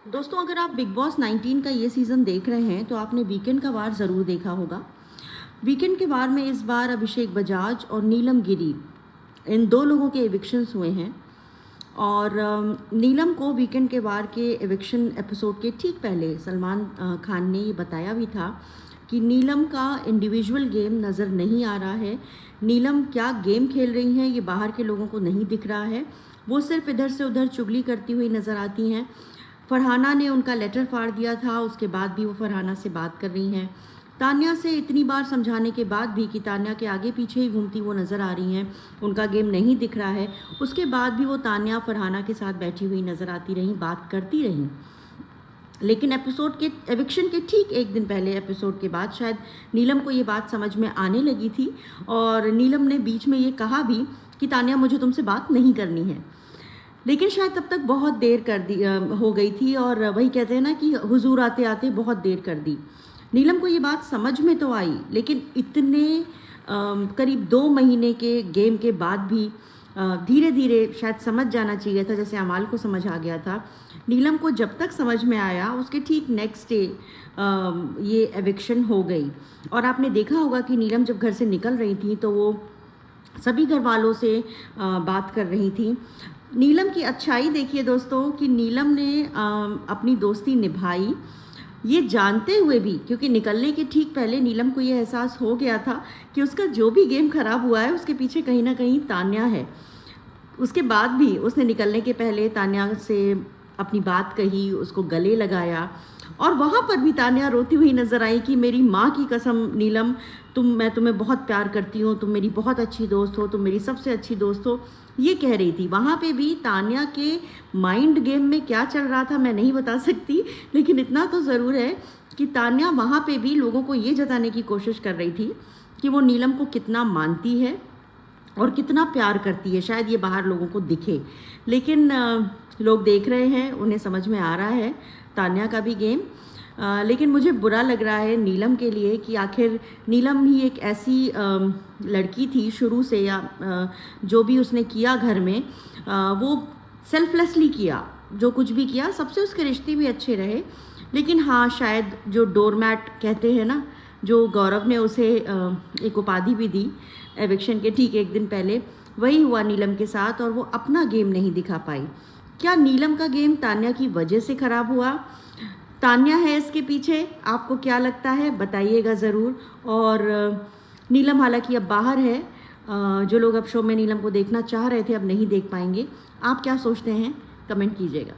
दोस्तों, अगर आप बिग बॉस 19 का ये सीज़न देख रहे हैं तो आपने वीकेंड का वार ज़रूर देखा होगा। वीकेंड के वार में इस बार अभिषेक बजाज और नीलम गिरी, इन दो लोगों के एविक्शंस हुए हैं। और नीलम को वीकेंड के वार के एविक्शन एपिसोड के ठीक पहले सलमान खान ने ये बताया भी था कि नीलम का इंडिविजुअल गेम नज़र नहीं आ रहा है। नीलम क्या गेम खेल रही हैं ये बाहर के लोगों को नहीं दिख रहा है। वो सिर्फ इधर से उधर चुगली करती हुई नज़र आती हैं। फरहाना ने उनका लेटर फाड़ दिया था, उसके बाद भी वो फरहाना से बात कर रही हैं। तान्या से इतनी बार समझाने के बाद भी कि तान्या के आगे पीछे ही घूमती वो नज़र आ रही हैं, उनका गेम नहीं दिख रहा है, उसके बाद भी वो तान्या फरहाना के साथ बैठी हुई नज़र आती रहीं, बात करती रहीं। लेकिन एपिसोड के एविक्शन के ठीक एक दिन पहले एपिसोड के बाद शायद नीलम को ये बात समझ में आने लगी थी और नीलम ने बीच में ये कहा भी कि तान्या मुझे तुमसे बात नहीं करनी है। लेकिन शायद तब तक बहुत देर कर दी हो गई थी और वही कहते हैं ना कि हुजूर आते आते बहुत देर कर दी। नीलम को ये बात समझ में तो आई, लेकिन इतने करीब 2 महीने के गेम के बाद भी धीरे धीरे शायद समझ जाना चाहिए था, जैसे अमाल को समझ आ गया था। नीलम को जब तक समझ में आया उसके ठीक नेक्स्ट डे ये एविक्शन हो गई। और आपने देखा होगा कि नीलम जब घर से निकल रही थी तो वो सभी घर वालों से बात कर रही थी। नीलम की अच्छाई देखिए दोस्तों कि नीलम ने अपनी दोस्ती निभाई, ये जानते हुए भी, क्योंकि निकलने के ठीक पहले नीलम को ये एहसास हो गया था कि उसका जो भी गेम खराब हुआ है उसके पीछे कहीं ना कहीं तान्या है। उसके बाद भी उसने निकलने के पहले तान्या से अपनी बात कही, उसको गले लगाया और वहाँ पर भी तान्या रोती हुई नज़र आई कि मेरी माँ की कसम नीलम, मैं तुम्हें बहुत प्यार करती हूँ, तुम मेरी बहुत अच्छी दोस्त हो, तुम मेरी सबसे अच्छी दोस्त हो, ये कह रही थी। वहाँ पे भी तान्या के माइंड गेम में क्या चल रहा था मैं नहीं बता सकती, लेकिन इतना तो ज़रूर है कि तान्या वहाँ पे भी लोगों को ये जताने की कोशिश कर रही थी कि वो नीलम को कितना मानती है और कितना प्यार करती है। शायद ये बाहर लोगों को दिखे, लेकिन लोग देख रहे हैं, उन्हें समझ में आ रहा है तान्या का भी गेम। लेकिन मुझे बुरा लग रहा है नीलम के लिए कि आखिर नीलम ही एक ऐसी लड़की थी शुरू से, या जो भी उसने किया घर में वो सेल्फलेसली किया, जो कुछ भी किया सबसे उसके रिश्ते भी अच्छे रहे। लेकिन हाँ, शायद जो डोरमैट कहते हैं ना, जो गौरव ने उसे एक उपाधि भी दी एविक्शन के ठीक एक दिन पहले, वही हुआ नीलम के साथ और वो अपना गेम नहीं दिखा पाई। क्या नीलम का गेम तान्या की वजह से ख़राब हुआ? तान्या है इसके पीछे? आपको क्या लगता है बताइएगा ज़रूर। और नीलम हालांकि अब बाहर है, जो लोग अब शो में नीलम को देखना चाह रहे थे अब नहीं देख पाएंगे। आप क्या सोचते हैं कमेंट कीजिएगा।